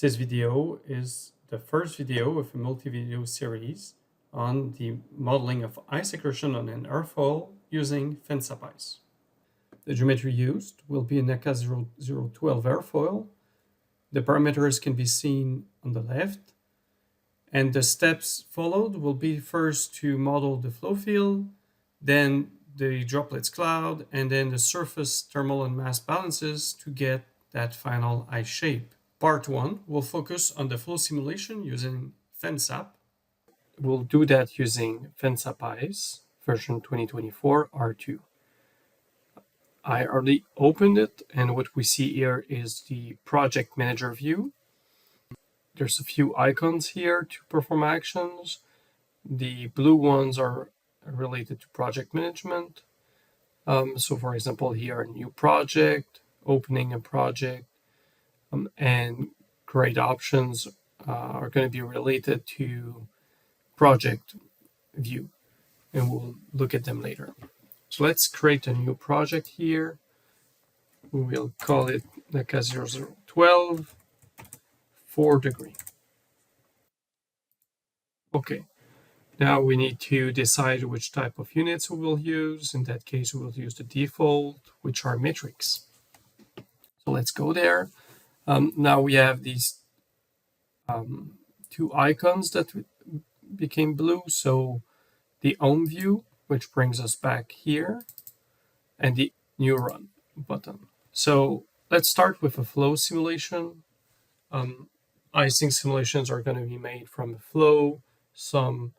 This video is the first video of a multi-video series on the modeling of ice accretion on an airfoil using FENSAP-ICE. The geometry used will be a NACA 0012 airfoil. The parameters can be seen on the left, and the steps followed will be first to model the flow field, then the droplets cloud, and then the surface thermal and mass balances to get that final ice shape. Part 1 will focus on the flow simulation using FENSAP. We'll do that using FENSAP-ICE version 2024 R2. I already opened it, and what we see here is the project manager view. There's a few icons here to perform actions. The blue ones are related to project management. So for example, here, a new project, opening a project, and grade options are going to be related to project view, and we'll look at them later. So let's create a new project here. We'll call it NACA 0012 4 degree. Okay, now we need to decide which type of units we will use. In that case, we will use the default, which are metrics. So let's go there. Now we have these two icons that became blue. So the home view, which brings us back here, and the new run button. So let's start with a flow simulation. Icing simulations are going to be made from flow, some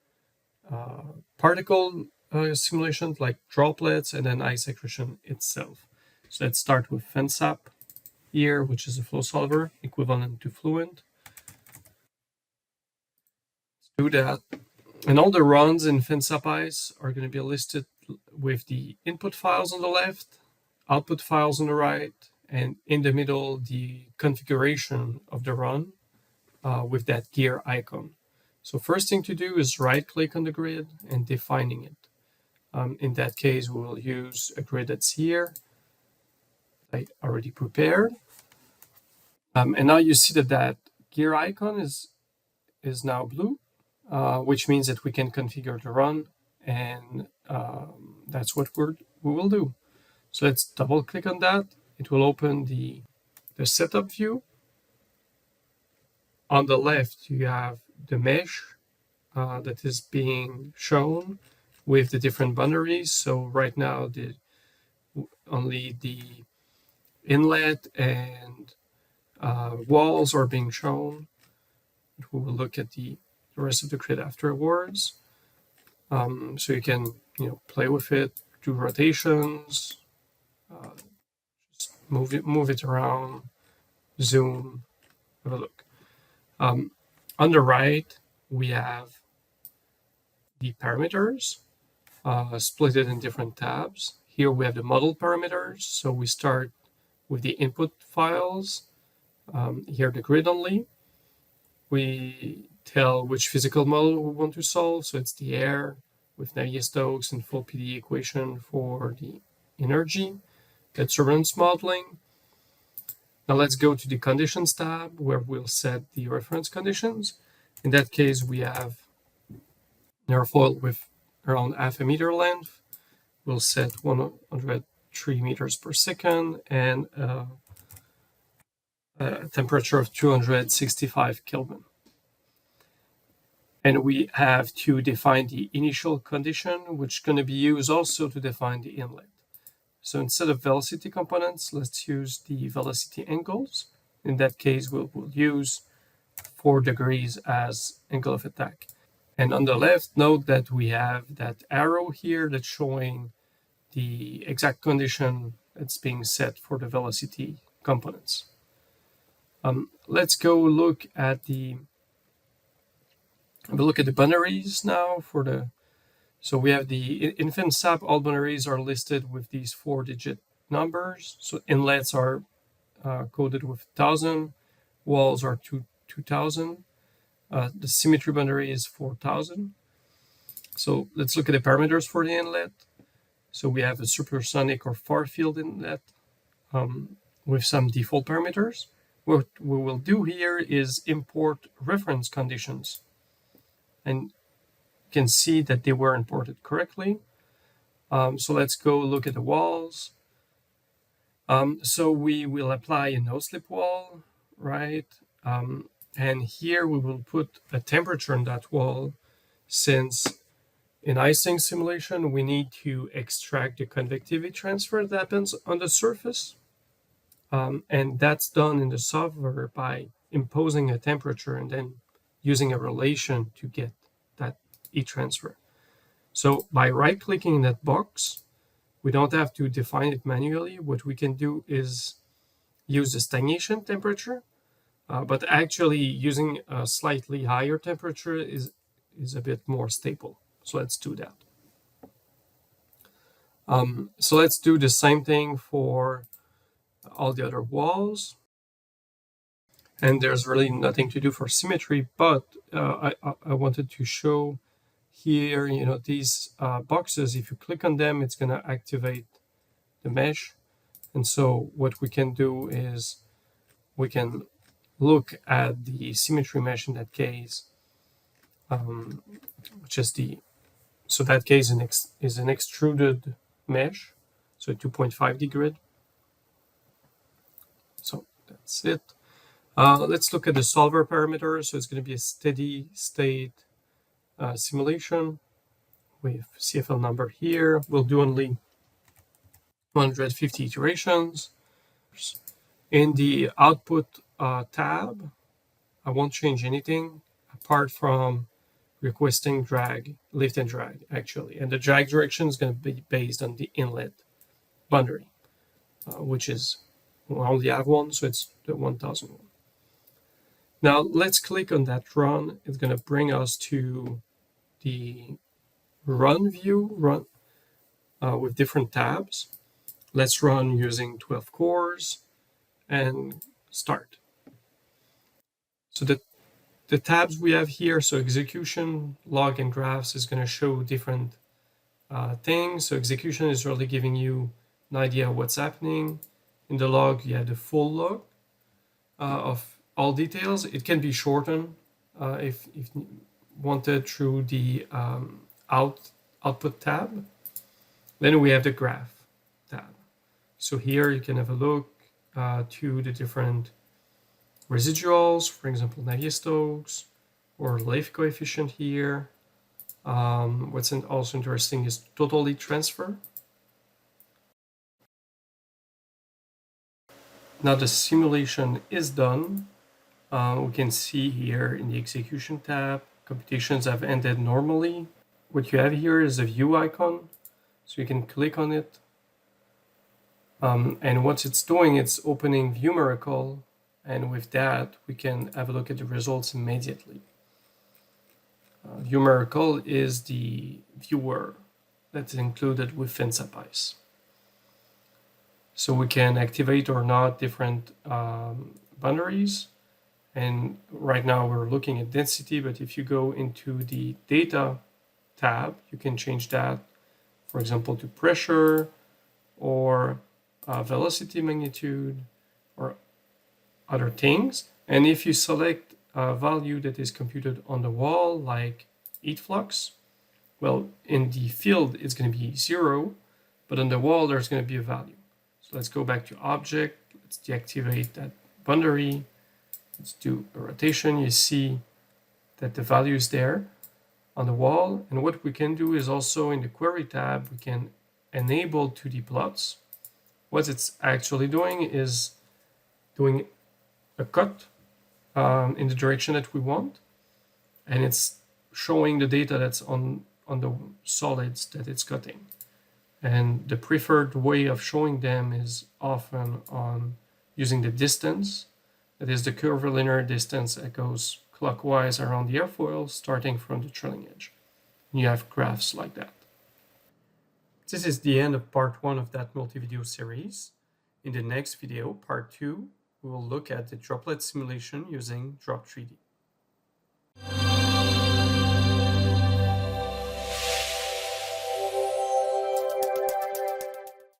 particle simulations like droplets, and then ice accretion itself. So let's start with FENSAP here, which is a flow solver equivalent to Fluent. Let's do that. And all the runs in FENSAP-ICE are going to be listed with the input files on the left, output files on the right, and in the middle, the configuration of the run with that gear icon. So first thing to do is right-click on the grid and defining it. In that case, we will use a grid that's here. I already prepared. And now you see that gear icon is now blue, which means that we can configure the run, and that's what we will do. So let's double click on that. It will open the setup view. On the left, you have the mesh that is being shown with the different boundaries. So right now, only the inlet and walls are being shown. We will look at the rest of the grid afterwards. So you can play with it, do rotations, just move it around, zoom, have a look. On the right, we have the parameters split in different tabs. Here we have the model parameters. So we start with the input files. Here the grid only. We tell which physical model we want to solve. So it's the air with Navier, Stokes, and full PD equation for the energy. That's turbulence modeling. Now let's go to the conditions tab, where we'll set the reference conditions. In that case, we have an airfoil with around half a meter length. We'll set 103 meters per second and a temperature of 265 Kelvin. And we have to define the initial condition, which is going to be used also to define the inlet. So instead of velocity components, let's use the velocity angles. In that case, we'll use 4 degrees as angle of attack. And on the left, note that we have that arrow here that's showing the exact condition that's being set for the velocity components. Let's go look at the boundaries now for the. So we have in FENSAP, all boundaries are listed with these 4-digit numbers. So inlets are coded with 1000, walls are 2000. The symmetry boundary is 4000. So let's look at the parameters for the inlet. So we have a supersonic or far field inlet with some default parameters. What we will do here is import reference conditions. And you can see that they were imported correctly. So let's go look at the walls. So we will apply a no-slip wall, right? And here we will put a temperature on that wall, since in icing simulation, we need to extract the convectivity transfer that happens on the surface. And that's done in the software by imposing a temperature and then using a relation to get that heat transfer. So by right-clicking that box, we don't have to define it manually. What we can do is use the stagnation temperature, but actually using a slightly higher temperature is a bit more stable. So let's do that. So let's do the same thing for all the other walls. And there's really nothing to do for symmetry, but I wanted to show here, these boxes, if you click on them, it's going to activate the mesh. And so what we can do is we can look at the symmetry mesh in that case, which is so that case is an extruded mesh, so 2.5D grid. So that's it. Let's look at the solver parameter. So it's going to be a steady state simulation with CFL number here. We'll do only 150 iterations. In the output tab, I won't change anything apart from requesting drag, lift and drag, actually. And the drag direction is going to be based on the inlet boundary, which is, we only have one, so it's the 1001. Now let's click on that run. It's going to bring us to the run view, with different tabs. Let's run using 12 cores and start. So the tabs we have here, so execution, log, and graphs is going to show different things. So execution is really giving you an idea of what's happening. In the log, you have the full log of all details. It can be shortened if wanted through the output tab. Then we have the graph tab. So here you can have a look to the different residuals, for example, Navier Stokes or lift coefficient here. What's also interesting is total heat transfer. Now the simulation is done. We can see here in the execution tab, computations have ended normally. What you have here is a view icon, so you can click on it. And what it's doing, it's opening View Miracle, and with that, we can have a look at the results immediately. View Miracle is the viewer that's included with FENSAP-ICE. So we can activate or not different boundaries. And right now we're looking at density, but if you go into the data tab, you can change that, for example, to pressure or velocity magnitude or other things. And if you select a value that is computed on the wall, like heat flux, well, in the field, it's going to be 0, but on the wall, there's going to be a value. So let's go back to object. Let's deactivate that boundary. Let's do a rotation. You see that the value is there on the wall. And what we can do is also in the query tab, we can enable 2D plots. What it's actually doing is doing a cut in the direction that we want. And it's showing the data that's on the solids that it's cutting. And the preferred way of showing them is often on using the distance. That is the curvilinear distance that goes clockwise around the airfoil, starting from the trailing edge. And you have graphs like that. This is the end of part 1 of that multi-video series. In the next video, part 2, we will look at the droplet simulation using Drop3D.